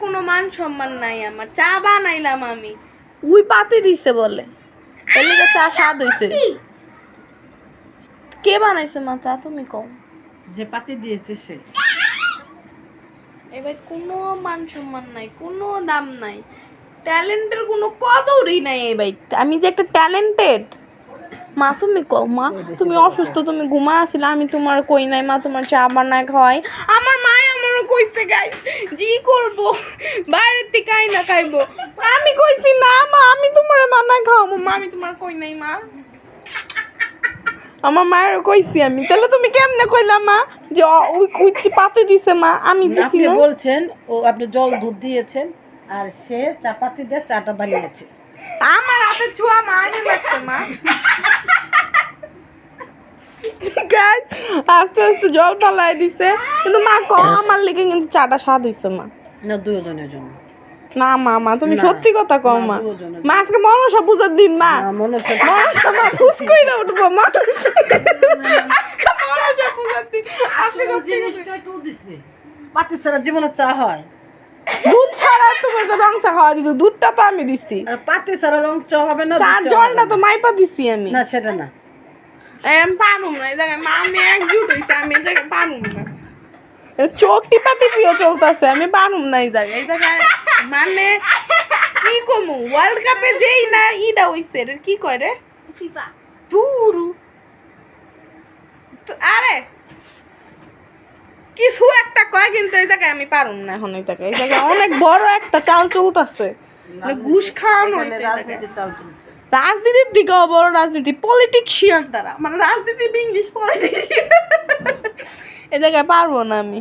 কোনো মান সম্মান নাই আমার। চা বানাইলাম আমি, উই পাতি দিছে বলে, এর লিগে চা স্বাদ হইছে। কে বানাইছে মা চা তুমি কও? যে পাতি দিয়েছে সে। এবার কোনো মান সম্মান নাই, কোনো দাম নাই, ট্যালেন্টের কোনো কদরই নাই এই বাইকটা। আমি যে একটা ট্যালেন্টেড মা, তুমি কও মা, তুমি অসুস্থ, তুমি ঘুমা আসিলা, আমি তোমার কই নাই মা তোমার চা বানায় খাওয়াই। আমার মায় আমারও কইছে গাইস, জি করব বাইরের থেকে আইনা খাইবো। আমি কইছি না মা, আমি তোমার বানায় খাওয়াবো মা, আমি তোমার কই নাই মা। আমার মায়েরও কইছি আমি। তাহলে তুমি কেমনে কইলা মা যে ওই কুচি পাতে দিছে মা? আমি দিছি আপনি না। বলছেন ও আপনি জল দুধ দিয়েছেন আর সে চাপাতি দিয়ে চাটা বানিয়েছে। আমার হাতে ছোঁয়া মা, আমি লাগছে মা। গাইস আস্তে আস্তে জল পালাই দিছে, কিন্তু মা কও আমার লেগে কিন্তু চাটা স্বাদ হইছে মা। না দুজনের জন্য। না মা, মা তুমি না, সত্যি কথা কও না, মা। দুজনের মা আজকে মনসা পূজার দিন মা, না, মনসা মনসা মা খুশ কইরা উঠবো মা। আজকে মনসা পূজার দিন, আজকে আসলে জিনিসটাই তো দিছে। পাতি ছাড়া জীবনে চা হয়? দুধ ছাড়া তোমার তো রং চা খাওয়া দিত, দুধটা তো আমি দিছি, আর পাতি ছাড়া রং চা হবে না, চার দুধ চা জলটা হবে তো না। মাইপা দিছি আমি। না সেটা না। আমি পারুম না এই জায়গায় মা, আমি একজুট হইছে, আমি এই জায়গায় পারুম না। চোখ টিপা টিপিও চলতেছে, আমি পারুম না এই জায়গায়। এই জায়গায় মানে কি কমু, ওয়ার্ল্ড কাপে যেই না ইটা হইছে, এটা কি কয় রে, ফিফা তুরু। আরে কিছু একটা কয়, কিন্তু এই জায়গায় আমি পারুম না এখন। এই জায়গায়, এই জায়গায় অনেক বড় একটা চাল চলতেছে, মানে ঘুষ খাওয়ানো এখানে হয়েছে। রাজনীতির চাল চলছে। রাজনীতির দিকেও বড় রাজনীতি, পলিটিক্সিয়ান তারা, মানে রাজনীতি ইংলিশ পলিটিক্সিয়ান। এ জায়গায় পারবো না আমি।